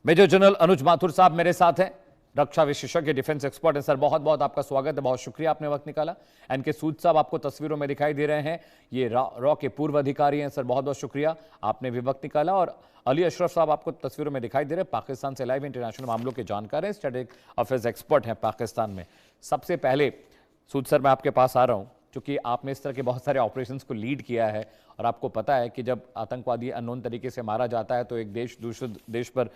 Major general अनुज माथुर साहब मेरे साथ हैं, रक्षा विशेषज्ञ, डिफेंस एक्सपर्ट हैं। सर बहुत बहुत आपका स्वागत है, बहुत शुक्रिया आपने वक्त निकाला। एनके सूद साहब आपको तस्वीरों में दिखाई दे रहे हैं, ये रॉ के पूर्व अधिकारी हैं। सर बहुत बहुत शुक्रिया, आपने भी वक्त निकाला। और अली अशरफ साहब आपको तस्वीरों में दिखाई दे रहे हैं, पाकिस्तान से लाइव इंटरनेशनल मामलों के जानकार हैं, स्ट्रेटेजिक अफेयर्स एक्सपर्ट हैं पाकिस्तान में। सबसे पहले सूद सर मैं आपके पास आ रहा हूँ, क्योंकि आपने इस तरह के बहुत सारे ऑपरेशंस को लीड किया है और आपको पता है कि जब आतंकवादी अननोन तरीके से मारा जाता है तो एक देश दूसरे देश पर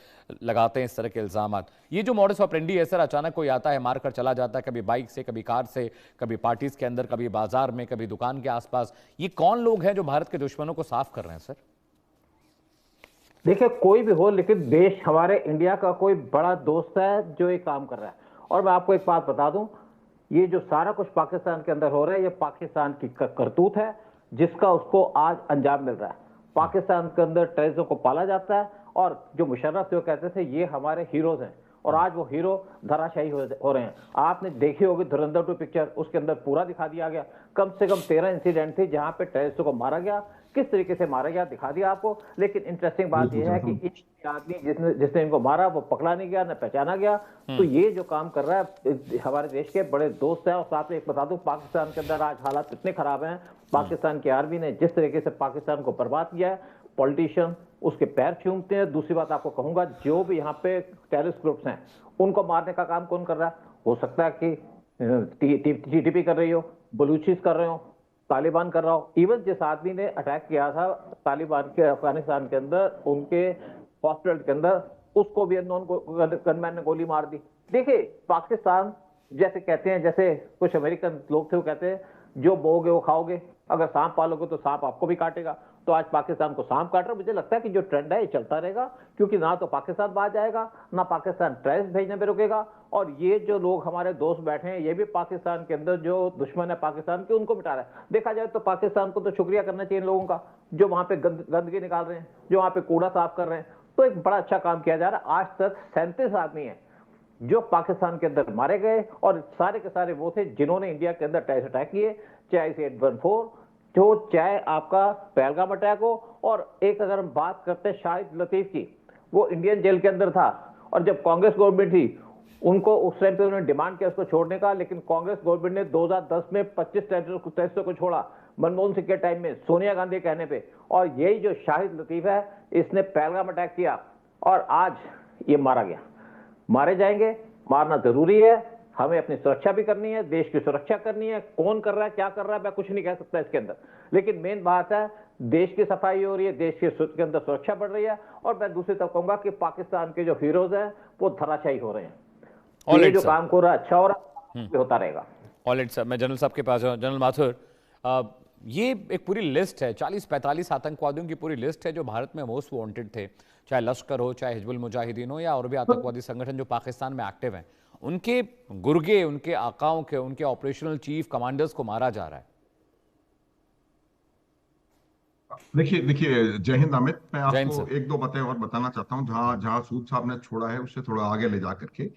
लगाते हैं इस तरह के इल्जामात। ये जो मॉडस ऑपरेंडी है सर, अचानक कोई आता है मार कर चला जाता है, कभी बाइक से, कभी कार से, कभी पार्टीज के अंदर, कभी बाजार में, कभी दुकान के आसपास। ये कौन लोग हैं जो भारत के दुश्मनों को साफ कर रहे हैं सर? देखिए, कोई भी हो, लेकिन देश हमारे इंडिया का कोई बड़ा दोस्त है जो ये काम कर रहा है। और मैं आपको एक बात बता दूं, ये जो सारा कुछ पाकिस्तान के अंदर हो रहा है, ये पाकिस्तान की करतूत है जिसका उसको आज अंजाम मिल रहा है। पाकिस्तान के अंदर टेररिज्म को पाला जाता है और जो मुशर्रफ थे वो कहते थे ये हमारे हीरोज हैं, और आज वो हीरो धराशायी हो रहे हैं। आपने देखी होगी धुरंधर 2 पिक्चर, उसके अंदर पूरा दिखा दिया गया। कम से कम 13 इंसिडेंट थे जहां पे टेररिस्टों को मारा गया, किस तरीके से मारा गया दिखा दिया आपको। लेकिन इंटरेस्टिंग बात यह है कि इस आदमी जिसने इनको मारा वो पकड़ा नहीं गया, न पहचाना गया। तो ये जो काम कर रहा है हमारे देश के बड़े दोस्त है। और साथ में एक बता दूं, पाकिस्तान के अंदर आज हालात इतने खराब हैं, पाकिस्तान की आर्मी ने जिस तरीके से पाकिस्तान को बर्बाद किया है, पॉलिटिशियन उसके पैर चूमते हैं। दूसरी बात आपको कहूंगा, जो भी यहाँ पे टेररिस्ट ग्रुप्स हैं उनको मारने का काम कौन कर रहा है? हो सकता है कि टीटीपी कर रही हो, बलूचिस कर रहे हो, तालिबान कर रहा हो। इवन जिस आदमी ने अटैक किया था तालिबान के अफगानिस्तान के अंदर, उनके हॉस्पिटल के अंदर, उसको भी अननोन गनमैन ने गोली मार दी। देखिए, पाकिस्तान जैसे कहते हैं, जैसे कुछ अमेरिकन लोग थे वो कहते हैं जो बोओगे वो खाओगे, अगर सांप पालोगे तो सांप आपको भी काटेगा। तो आज पाकिस्तान को सांप काट रहा है। मुझे लगता है कि जो ट्रेंड है ये चलता रहेगा, क्योंकि ना तो पाकिस्तान बाहर जाएगा, ना पाकिस्तान टेररिस्ट भेजने में रुकेगा। और ये जो लोग हमारे दोस्त बैठे हैं, ये भी पाकिस्तान के अंदर जो दुश्मन है पाकिस्तान के, उनको मिटा रहा है। देखा जाए तो पाकिस्तान को तो शुक्रिया करना चाहिए इन लोगों का, जो वहां पे गंदगी निकाल रहे हैं, जो वहां पे कूड़ा साफ कर रहे हैं। तो एक बड़ा अच्छा काम किया जा रहा है। आज तक 37 आदमी है जो पाकिस्तान के अंदर मारे गए, और सारे के सारे वो थे जिन्होंने इंडिया के अंदर टेररिस्ट अटैक किए, चाहे इसे 814 जो, चाहे आपका पहलगाम अटैक हो। और एक अगर हम बात करते हैं शाहिद लतीफ की, वो इंडियन जेल के अंदर था, और जब कांग्रेस गवर्नमेंट थी उनको उस टाइम पे उन्होंने डिमांड किया उसको छोड़ने का, लेकिन कांग्रेस गवर्नमेंट ने 2010 में 25 टेररिस्टों को छोड़ा, मनमोहन सिंह के टाइम में, सोनिया गांधी कहने पे। और यही जो शाहिद लतीफ है, इसने पहलगाम अटैक किया और आज ये मारा गया। मारे जाएंगे, मारना जरूरी है, हमें अपनी सुरक्षा भी करनी है, देश की सुरक्षा करनी है। कौन कर रहा है, क्या कर रहा है, मैं कुछ नहीं कह सकता इसके अंदर, लेकिन मेन बात है देश की सफाई हो रही है, देश के अंदर सुरक्षा बढ़ रही है। और मैं दूसरी तरफ कहूंगा कि पाकिस्तान के जो हीरोज हैं वो धराशायी हो रहे हैं। ये जो काम हो रहा है अच्छा हो रहा है, होता रहेगा। ऑलराइट सर, मैं जनरल साहब के पास जाऊं। जनरल माथुर, ये एक पूरी लिस्ट है, 40-45 आतंकवादियों की पूरी लिस्ट है जो भारत में मोस्ट वांटेड थे, चाहे लश्कर हो, चाहे हिजबुल मुजाहिदीन हो, या और भी आतंकवादी संगठन जो पाकिस्तान में एक्टिव हैं। उनके गुर्गे, उनके आकाओं के, उनके ऑपरेशनल चीफ कमांडर्स को मारा जा रहा है। देखिए देखिए, जय हिंद अमित। मैं आपको एक दो बातें और बताना चाहता हूँ, जहाँ जहाँ सूद साहब ने छोड़ा है उससे थोड़ा आगे ले जा करके।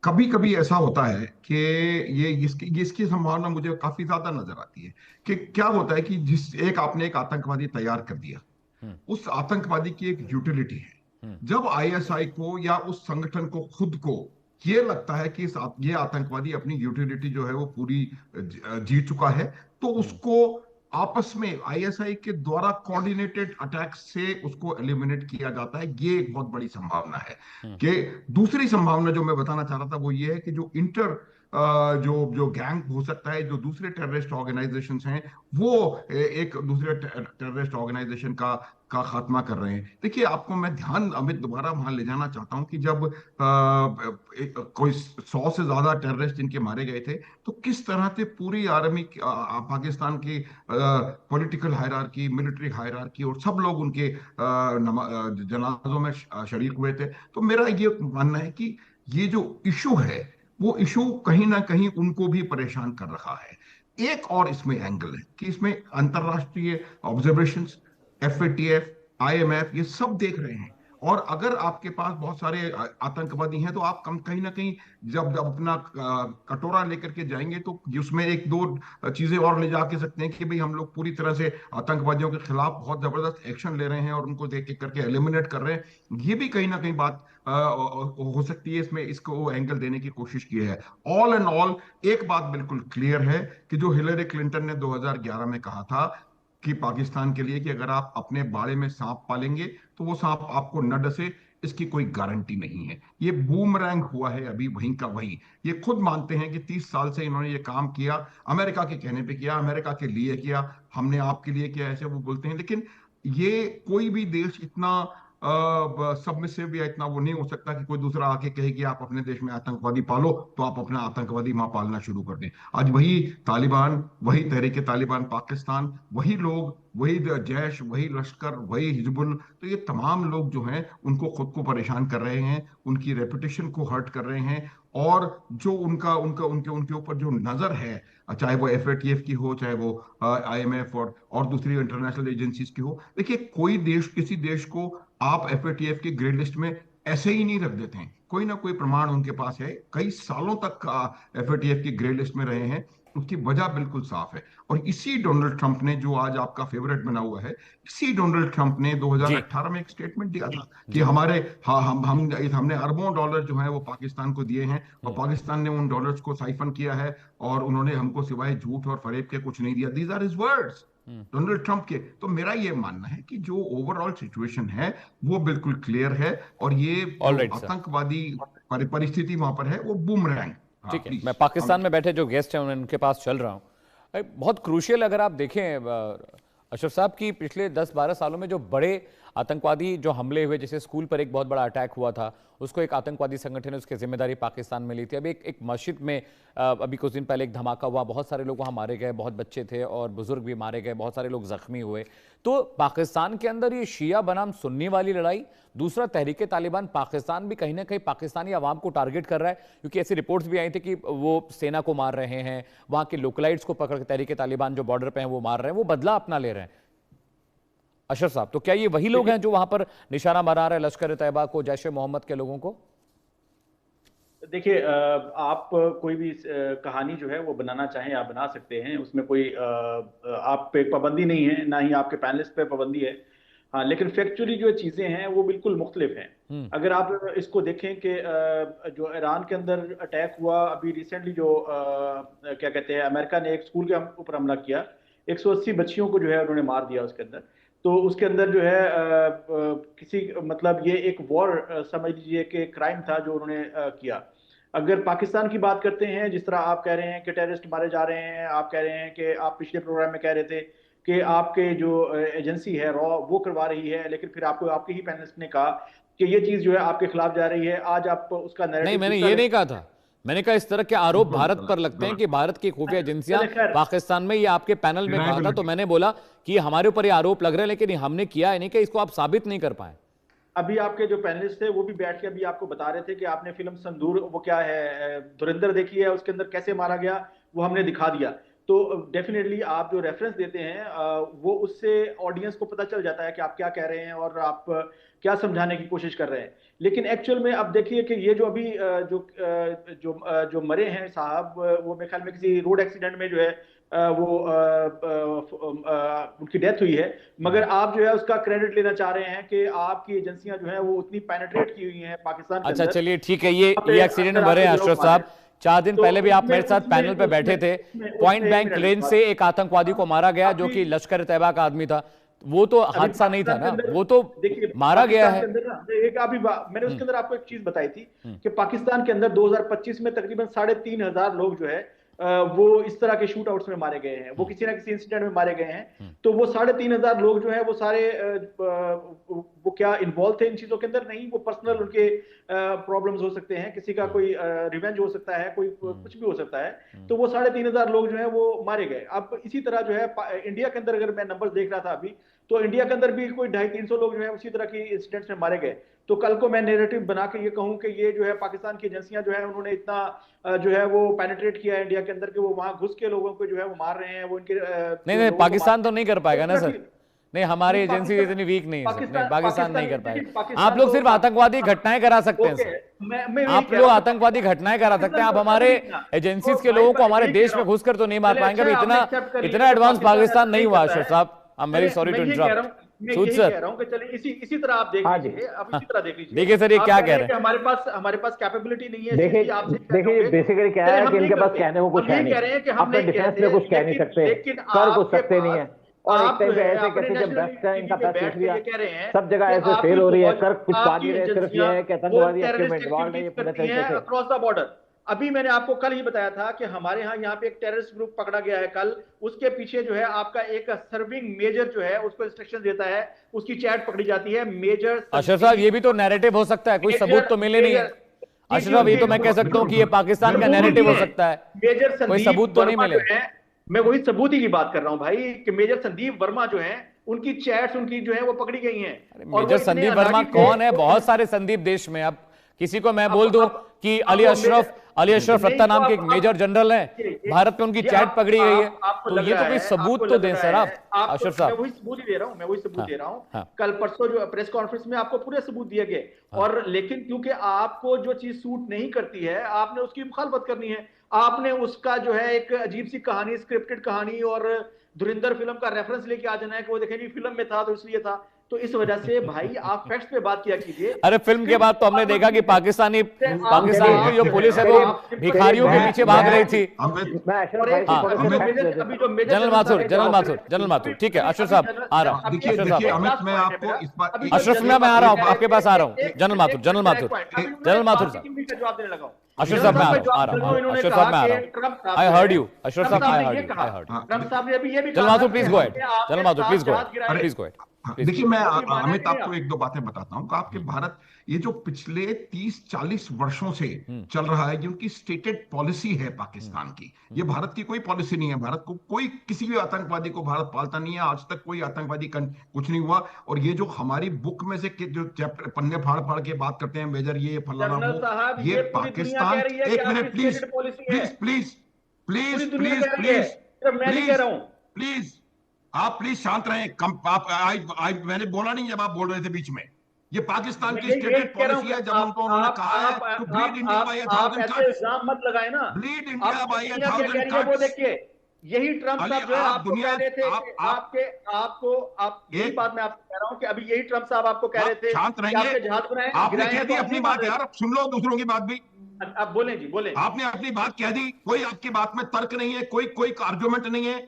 कभी कभी ऐसा होता है कि इसकी संभावना मुझे काफी ज्यादा नजर आती है कि क्या होता है कि जिस आपने एक आतंकवादी तैयार कर दिया, उस आतंकवादी की एक यूटिलिटी है। जब आईएसआई को या उस संगठन को खुद को ये लगता है कि ये आतंकवादी अपनी यूटिलिटी जो है वो पूरी जी चुका है, तो उसको आपस में आईएसआई के द्वारा कोऑर्डिनेटेड अटैक से उसको एलिमिनेट किया जाता है। ये एक बहुत बड़ी संभावना है। कि दूसरी संभावना जो मैं बताना चाह रहा था वो ये है कि जो जो गैंग हो सकता है, जो दूसरे टेररिस्ट ऑर्गेनाइजेशन हैं, वो एक दूसरे टेररिस्ट ऑर्गेनाइजेशन का खात्मा कर रहे हैं। देखिए, आपको मैं ध्यान अमित दोबारा वहां ले जाना चाहता हूं कि जब कोई 100 से ज्यादा टेररिस्ट इनके मारे गए थे, तो किस तरह से पूरी आर्मी पाकिस्तान की पॉलिटिकल हायरार्की, मिलिट्री हायरार्की और सब लोग उनके जनाजों में शरीक हुए थे। तो मेरा ये मानना है कि ये जो इशू है वो इशू कहीं ना कहीं उनको भी परेशान कर रहा है। एक और इसमें एंगल है कि इसमें अंतरराष्ट्रीय ऑब्जर्वेशंस, एफएटीएफ, आईएमएफ, ये सब देख रहे हैं और अगर आपके पास बहुत सारे आतंकवादी हैं तो आप कहीं ना कहीं जब अपना कटोरा लेकर के जाएंगे तो उसमें एक दो चीजें और ले जाके सकते हैं कि भाई हम लोग पूरी तरह से आतंकवादियों के खिलाफ बहुत जबरदस्त एक्शन ले रहे हैं और उनको देख करके एलिमिनेट कर रहे हैं। ये भी कहीं ना कहीं बात हो सकती है, इसमें इसको एंगल देने की कोशिश की है। ऑल एंड ऑल एक बात बिल्कुल क्लियर है कि जो हिलरी क्लिंटन ने 2011 में कहा था कि पाकिस्तान के लिए कि अगर आप अपने बाड़े में सांप पालेंगे तो वो सांप आपको न डसे, इसकी कोई गारंटी नहीं है। ये बूमरैंग हुआ है अभी वहीं का वहीं। ये खुद मानते हैं कि 30 साल से इन्होंने ये काम किया, अमेरिका के कहने पे किया, अमेरिका के लिए किया, हमने आपके लिए किया, ऐसे वो बोलते हैं। लेकिन ये कोई भी देश इतना सबमिसिव या इतना वो नहीं हो सकता कि कोई दूसरा आके कहे कि आप अपने देश में आतंकवादी पालो तो आप अपना आतंकवादी वहां पालना शुरू कर दें। आज वही तालिबान, वही तहरीके तालिबान पाकिस्तान, वही लोग, वही जैश, वही लश्कर, वही हिजबुल, तो ये तमाम लोग जो हैं उनको खुद को परेशान कर रहे हैं, उनकी रेपुटेशन को हर्ट कर रहे हैं। और जो उनका उनका उनके उनके ऊपर जो नजर है, चाहे वो FATF की हो, चाहे वो IMF और दूसरी इंटरनेशनल एजेंसीज की हो, देखिए कोई देश किसी देश को आप FATF की ग्रे लिस्ट में ऐसे ही नहीं रख देते हैं। कोई ना कोई प्रमाण उनके पास है, कई सालों तक FATF की ग्रे लिस्ट में रहे हैं, उसकी वजह बिल्कुल साफ है। और इसी डोनाल्ड ट्रंप ने, जो आज आपका फेवरेट बना हुआ है, इसी डोनाल्ड ट्रंप ने 2018 में एक स्टेटमेंट दिया था कि हमारे हाँ हमने अरबों डॉलर जो है वो पाकिस्तान को दिए हैं और पाकिस्तान ने उन डॉलर्स को साइफन किया है और उन्होंने हमको सिवाय झूठ और फरेब के कुछ नहीं दिया। These are his words, Donald Trump के। तो मेरा ये मानना है कि जो ओवरऑल सिचुएशन है वो बिल्कुल क्लियर है और ये आतंकवादी परिस्थिति वहां पर है वो बूमरैंग। ठीक है, मैं पाकिस्तान में बैठे जो गेस्ट हैं उनके पास चल रहा हूं। बहुत क्रूशियल अगर आप देखें अशरफ साहब की, पिछले 10-12 सालों में जो बड़े आतंकवादी जो हमले हुए, जैसे स्कूल पर एक बहुत बड़ा अटैक हुआ था, उसको एक आतंकवादी संगठन ने उसकी जिम्मेदारी पाकिस्तान में ली थी। अभी एक मस्जिद में अभी कुछ दिन पहले एक धमाका हुआ, बहुत सारे लोग वहाँ मारे गए, बहुत बच्चे थे और बुजुर्ग भी मारे गए, बहुत सारे लोग जख्मी हुए। तो पाकिस्तान के अंदर ये शिया बनाम सुन्नी वाली लड़ाई, दूसरा तहरीके तालिबान पाकिस्तान भी कहीं ना कहीं पाकिस्तानी आवाम को टारगेट कर रहा है, क्योंकि ऐसी रिपोर्ट्स भी आई थी कि वो सेना को मार रहे हैं, वहाँ के लोकलाइट्स को पकड़ के तहरीके तालिबान जो बॉर्डर पे हैं वो मार रहे हैं, वो बदला अपना ले रहे हैं। अशरफ साहब, तो क्या ये वही लोग हैं जो वहां पर निशाना बना रहे हैं लश्कर तैयबा को, जैश ए मोहम्मद के लोगों को? देखिए, आप कोई भी कहानी जो है वो बनाना चाहें आप बना सकते हैं, उसमें कोई आप पे पाबंदी नहीं है, ना ही आपके पैनलिस्ट पे पाबंदी है। हाँ, लेकिन फैक्चुअली जो चीजें हैं वो बिल्कुल मुख्तलिफ हैं। अगर आप इसको देखें कि जो ईरान के अंदर अटैक हुआ अभी रिसेंटली, जो क्या कहते हैं, अमेरिका ने एक स्कूल के ऊपर हमला किया, 180 बच्चियों को जो है उन्होंने मार दिया उसके अंदर। तो उसके अंदर जो है किसी मतलब ये एक वॉर समझ लीजिए कि क्राइम था जो उन्होंने किया। अगर पाकिस्तान की बात करते हैं, जिस तरह आप कह रहे हैं कि टेररिस्ट मारे जा रहे हैं, आप कह रहे हैं कि आप पिछले प्रोग्राम में कह रहे थे कि आपके जो एजेंसी है रॉ वो करवा रही है, लेकिन फिर आपको आपके ही पैनलिस्ट ने कहा कि ये चीज जो है आपके खिलाफ जा रही है। आज आप उसका नहीं, मैंने ये नहीं कहा था। मैंने कहा इस तरह के आरोप भारत पर लगते हैं कि भारत की खुफिया एजेंसियां पाकिस्तान में, ये आपके पैनल में कहा था, तो मैंने बोला कि हमारे ऊपर ये आरोप लग रहे हैं, लेकिन हमने किया है नहीं, कि इसको आप साबित नहीं कर पाए। अभी आपके जो पैनलिस्ट थे वो भी बैठ के अभी आपको बता रहे थे कि आपने फिल्म संदूर, वो क्या है, धुरंधर देखी है, उसके अंदर कैसे मारा गया वो हमने दिखा दिया। तो डेफिनेटली आप जो रेफरेंस देते हैं वो उससे ऑडियंस को पता चल जाता है कि आप क्या कह रहे हैं और आप क्या समझाने की कोशिश कर रहे हैं। लेकिन एक्चुअल में अब देखिए कि ये जो अभी जो मरे हैं साहब, वो मेरे ख्याल में किसी रोड एक्सीडेंट में जो है वो उनकी डेथ हुई है। मगर आप जो है उसका क्रेडिट लेना चाह रहे हैं कि आपकी एजेंसियां जो है वो उतनी पेनिट्रेट की हुई हैं पाकिस्तान के अंदर। अच्छा चलिए ठीक है, ये एक्सीडेंट मरे हैं अशरफ साहब। 4 दिन पहले भी आप मेरे साथ पैनल पे बैठे थे, पॉइंट ब्लैंक रेंज से एक आतंकवादी को मारा गया जो कि लश्कर तैयबा का आदमी था। वो तो हादसा नहीं था ना, वो तो मारा गया है। एक अभी मैंने उसके अंदर आपको एक चीज बताई थी कि पाकिस्तान के अंदर 2025 में तकरीबन 3,500 लोग जो है वो इस तरह के शूट आउट्स में मारे गए हैं, वो किसी ना किसी इंसिडेंट में मारे गए हैं। तो वो 3,500 लोग जो है वो सारे वो क्या इन्वॉल्व थे इन चीजों के अंदर? नहीं, वो पर्सनल उनके प्रॉब्लम्स हो सकते हैं, किसी का कोई रिवेंज हो सकता है, कोई कुछ भी हो सकता है। तो वो 3,500 लोग जो है वो मारे गए। अब इसी तरह जो है इंडिया के अंदर अगर मैं नंबर देख रहा था अभी, तो इंडिया के अंदर भी कोई 250-300 लोग जो है उसी तरह की इंसिडेंट्स में मारे गए। तो कल को मैं नैरेटिव बना के ये कहूं कि ये जो है पाकिस्तान की एजेंसियां जो है उन्होंने इतना जो है वो पेनिट्रेट किया है इंडिया के अंदर कि वो वहां घुस के लोगों को जो है वो मार रहे हैं, वो इनके नहीं, पाकिस्तान तो नहीं कर पाएगा ना सर। नहीं, हमारी एजेंसी इतनी वीक नहीं है सर, नहीं, पाकिस्तान नहीं कर पाएगा। पाकिस्तान आप लोग सिर्फ आतंकवादी घटनाएं करा सकते हैं सर, आप लोग आतंकवादी घटनाएं करा सकते हैं, आप हमारे एजेंसीज के लोगों को हमारे देश में घुसकर तो नहीं मार पाएंगे। इतना एडवांस पाकिस्तान नहीं हुआ अशरफ साहब, I am very sorry to interrupt. Sood sir, कह रहा हूं कि चलिए इसी तरह आप देख लीजिए, आप इसी तरह देख लीजिए। देखिए सर, ये क्या कह रहे हैं, हमारे पास कैपेबिलिटी नहीं है। देखिए बेसिकली क्या है कि इनके पास कहने को कुछ है नहीं, अपने डिफेंस में कुछ कह नहीं सकते, कर कुछ सकते नहीं है। और एक टाइम पे ऐसे कहते जब बेस्ट है, इनका बेस्ट देख लिया, सब जगह ऐसे फेल हो रही है, कर कुछ पा नहीं रहे, सिर्फ ये है कि आतंकवादी एक्टिव इन्वॉल्व है पूरे तरीके से अक्रॉस द बॉर्डर। अभी मैंने आपको कल ही बताया था कि हमारे यहाँ पे एक टेररिस्ट ग्रुप पकड़ा गया है कल, उसके पीछे जो है आपका एक सर्विंग मेजर जो है उसको इंस्ट्रक्शन देता है, उसकी चैट पकड़ी जाती है मेजर। अशरफ साहब, ये भी तो नैरेटिव हो सकता है, कोई सबूत तो मिले नहीं है अशरफ साहब, ये तो मैं कह सकता हूँ कि ये पाकिस्तान का नैरेटिव हो सकता है, मेजर कोई सबूत तो नहीं मिले। मैं वही सबूत ही की बात कर रहा हूं भाई कि मेजर संदीप वर्मा जो है उनकी चैट्स उनकी जो है वो पकड़ी गई हैं। मेजर संदीप वर्मा कौन है? बहुत सारे संदीप देश में, अब किसी को मैं बोल दूं कि अली अशरफ रत्ता नाम के एक मेजर जनरल है, भारत में उनकी चैट पकड़ी गई है, तो ये तो कोई सबूत तो दें सर आप अशरफ साहब। मैं वही सबूत ही दे रहा हूं, कल परसों जो प्रेस कॉन्फ्रेंस में आपको पूरे सबूत दिए गए। और लेकिन क्योंकि आपको जो चीज सूट नहीं करती है, आपने उसकी मुखालफत करनी है, आपने उसका जो है एक अजीब सी कहानी, स्क्रिप्टेड कहानी और धुरंधर फिल्म का रेफरेंस लेके आ जाना है कि वो देखें फिल्म में था तो इसलिए था। तो इस वजह से भाई आप फैक्ट्स पे बात किया कीजिए। अरे फिल्म के बाद तो हमने देखा कि पाकिस्तान की जो पुलिस है वो भिखारियों के पीछे भाग रही थी। जनरल माथुर, ठीक है अशरफ साहब आ रहा हूँ, अशरफ मैं आ रहा हूँ, आपके पास आ रहा हूँ। जनरल माथुर साहब, अशरफ साहब मैं आ रहा हूँ, अशरफ साहब मैं आ रहा हूँ, आई हर्ड यू, अशरफ साहब I heard you. General Mathur please go ahead, general Mathur please go ahead. देखिए मैं अमित आपको एक दो बातें बताता हूं कि आपके भारत ये जो पिछले 30-40 वर्षों से चल रहा है, जिनकी स्टेटेड पॉलिसी है पाकिस्तान की, ये भारत की कोई पॉलिसी नहीं है। भारत को कोई किसी भी आतंकवादी को भारत पालता नहीं है, आज तक कोई आतंकवादी कुछ नहीं हुआ। और ये जो हमारी बुक में से जो चैप्टर पन्ने फाड़ फाड़ के बात करते हैं मेजर ये फलाना वो, ये पाकिस्तान, एक minute please please please please please please please please आप प्लीज शांत रहें। आप मैंने बोला नहीं जब आप बोल रहे थे बीच में, ये पाकिस्तान की स्टेटेड पॉलिसी है। जब उनको उन्होंने कहा है to bleed India by 1000 cuts, इल्जाम मत लगाए ना, ब्लीड इंडिया बाय 1000 कट्स। वो देखिए यही ट्रम्प साहब जो है आपको कह रहे थे, आप यही बात मैं आपको कह रहा हूं कि अभी यही ट्रम्प साहब आपको कह रहे थे शांत रहिए, आपने कह दी अपनी बात यार, सुन लो दूसरों की बात भी। आप बोलें जी, बोलें। आपने अपनी बात कह दी, कोई आपकी बात में तर्क नहीं है, कोई आर्गुमेंट नहीं है,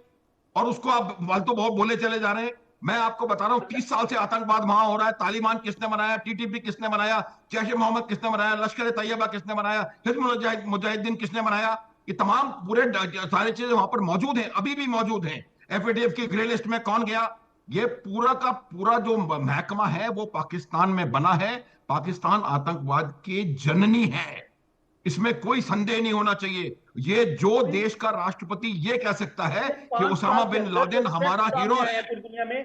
और उसको आप फालतू बहुत बोले चले जा रहे हैं। मैं आपको बता रहा हूं 30 साल से आतंकवाद वहां हो रहा है। तालिबान किसने बनाया, टीटीपी किसने बनाया, जैश ए मोहम्मद किसने बनाया, लश्कर ए तैयबा किसने बनाया, हिजबुल मुजाहिदीन किसने बनाया, ये तमाम पूरे सारी चीजें वहां पर मौजूद हैं, अभी भी मौजूद हैं। एफएटीएफ की ग्रे लिस्ट में कौन गया? ये पूरा का पूरा जो महकमा है वो पाकिस्तान में बना है। पाकिस्तान आतंकवाद की जननी है, इसमें कोई संदेह नहीं होना चाहिए। ये जो देश का राष्ट्रपति ये कह सकता है कि उसामा बिन लादेन हमारा हीरो है,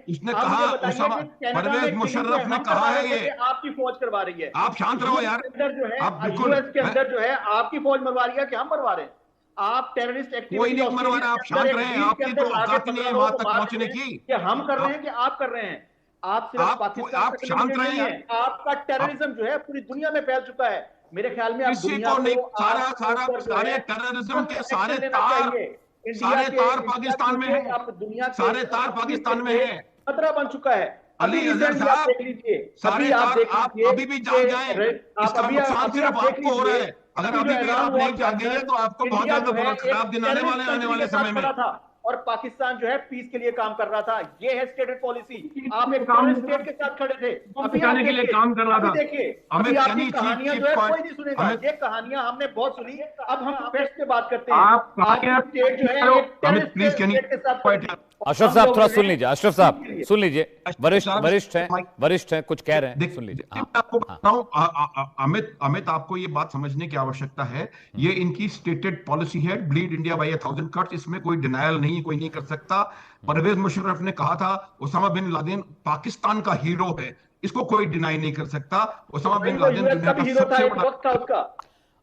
उसने कहा, उसामा परवेज मुशर्रफ ने कहा है, ये आपकी फौज करवा रही है। आप शांत रहो यार, आप बिल्कुल के अंदर जो है आपकी फौज मरवा रही है कि हम मरवा रहे हैं? आप टेररिस्ट एक्टिविटी कोई नहीं मरवा रहा, आप शांत रहे, आपकी तो औकात नहीं है वहां तक पहुंचने की। कि हम कर रहे हैं कि आप कर रहे हैं? आप सिर्फ पाकिस्तान, आप शांत रहे हैं। आपका टेररिज्म जो है पूरी दुनिया में फैल चुका है। मेरे ख्याल में किसी को नहीं, सारे टेररिज्म के सारे तार पाकिस्तान में है, सारे तार पाकिस्तान में है, खतरा बन चुका है। अली अजहर साहब, सारे तार आप अभी भी जाग जाएं, इसका नुकसान सिर्फ आपको हो रहा है। अगर अभी भी आप नहीं जागेंगे तो आपको बहुत ज्यादा खराब दिन आने वाले आने वाले समय में। और पाकिस्तान जो है पीस के लिए काम कर रहा था, ये है स्टेटेड पॉलिसी। आप एक टेररिस्ट स्टेट के साथ खड़े थे, अभी के लिए काम कर रहा था। देखिए अभी आपकी कहानियां जो है कोई नहीं सुनेगा, ये कहानियां हमने बहुत सुनी। अब हम फैक्ट पे बात करते हैं। आप स्टेट जो है एक टेररिस्ट स्टेट के साथ। अशरफ साहब थोड़ा सुन लीजिए, अशरफ साहब सुन लीजिए, वरिष्ठ हैं, कुछ कह रहे हैं, सुन लीजिए। मैं आपको बता रहा हूं अमित, आपको ये बात समझने की आवश्यकता है, ये इनकी स्टेटेड पॉलिसी है, ब्लीड इंडिया बाय 1000 कट्स, इसमें कोई डिनायल नहीं, कोई नहीं कर सकता। परवेज मुशर्रफ ने कहा था उसामा बिन लादेन पाकिस्तान का हीरो है, इसको कोई डिनाई नहीं कर सकता। उसामा बिन लादेन दुनिया का सबसे बड़ा।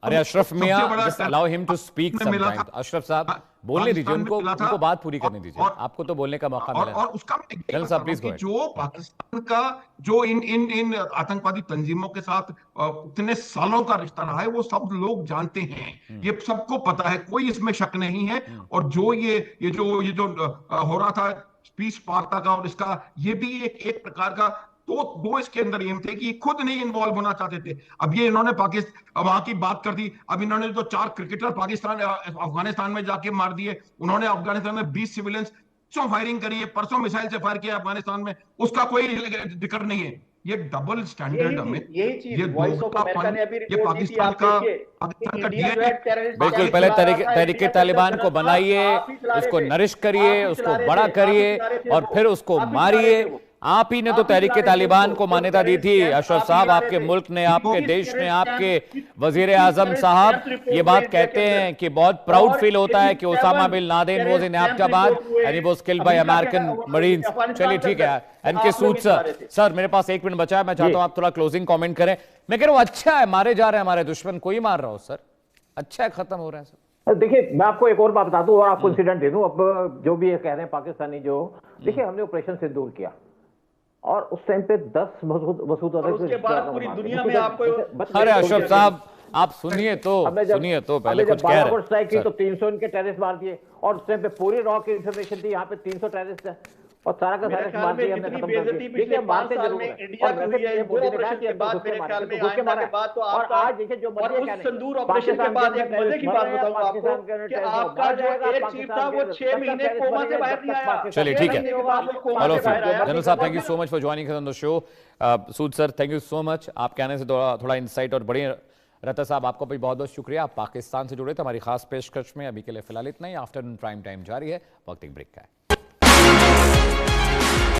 अरे अशरफ मियां, सबसे बड़ा just allow him to speak में मिला sometime. था। अशरफ साहब बोलने दीजिए पाकिस्तान में उनको, मिला था। उनको बात पूरी करने दीजिए। और- आपको तो बोलने का मौका मिला। और उसका मैं यही जनरल बता साहब, रहा प्लीज हूं गो कि अहेड। जो पाकिस्तान का जो इन आतंकवादी तंजीमों के साथ इतने सालों का रिश्ता रहा है, वो सब लोग जानते हैं, ये सबको पता है, कोई इसमें शक नहीं है। और जो ये जो हो रहा था पीस वार्ता का और इसका, ये भी एक प्रकार का दो इसके अंदर एम थे कि खुद नहीं इन्वॉल्व होना चाहते थे। अब ये इन्होंने पाकिस्तान वहां की बात कर दी। अब इन्होंने जो 4 क्रिकेटर पाकिस्तान अफगानिस्तान में जाके मार दिए, उन्होंने अफगानिस्तान में 20 सिविलियंस फायरिंग करी है, परसों मिसाइल से फायर किया अफगानिस्तान में, उसका कोई जिक्र नहीं है। ये डबल स्टैंडर्ड में, यही चीज ये वॉइस ऑफ अमेरिका ने अभी ये रिपोर्ट दी थी, पाकिस्तान आप का देखिए, इंडिया जो है टेररिस्ट बिल्कुल, पहले तहरीके तालिबान को बनाइए, उसको नरिश करिए, उसको बड़ा करिए और फिर उसको मारिए। आप ही ने तो तहरीके तालिबान को मान्यता दी थी अशरफ साहब। आपके मुल्क ने, आपके देश ने, आपके वजीर आजम साहब ये बात कहते हैं कि बहुत प्राउड फील होता है कि Osama bin Laden was in Abbottabad and he was killed by American marines. चलिए ठीक है, एनके सूद सर मेरे पास 1 मिनट बचा है, मैं चाहता हूं आप थोड़ा क्लोजिंग कमेंट करें। मैं कह रहा हूं अच्छा है, मारे जा रहे हैं हमारे दुश्मन, कोई मार रहा हो सर, अच्छा है, खत्म हो रहा है सर। देखिए, मैं आपको एक और बात बता दूं और आपको इंसिडेंट दे दूं। अब जो भी ये कह रहे हैं पाकिस्तानी, जो देखिए हमने ऑपरेशन सिंदूर किया और उस टाइम पे 10 मसूद अजहर उसके बाद पूरी दुनिया में आपको अरे अशरफ साहब आप सुनिए तो पहले कुछ कह रहे स्ट्राइक की तो 300 इनके टेररिस्ट मार दिए और उस टाइम पे पूरी रॉ की इंफॉर्मेशन थी, यहाँ पे 300 टेररिस्ट है और सारा का सारा मार दिया हमने, खत्म कर दिया। देखिए मारते जरूर है इंडिया की हुई है, ये पूरे ऑपरेशन के बाद मेरे ख्याल में आइंदा के बाद तो और आज देखिए जो और उस संदूर ऑपरेशन के बाद एक मजे की बात बताऊं आपको कि आपका जो एयर चीफ था वो 6 महीने कोमा से बाहर नहीं आया। चलिए ठीक है, हेलो जनरल साहब, thank you so much for joining on the show. Sood sir thank you so much, आप कहने से थोड़ा इंसाइट और बड़ी। रता साहब आपको भी बहुत बहुत शुक्रिया, आप पाकिस्तान से जुड़े थे हमारी खास पेशकश में। अभी के लिए फिलहाल इतना ही, आफ्टरनून प्राइम टाइम जारी है, वक्त एक ब्रेक का है।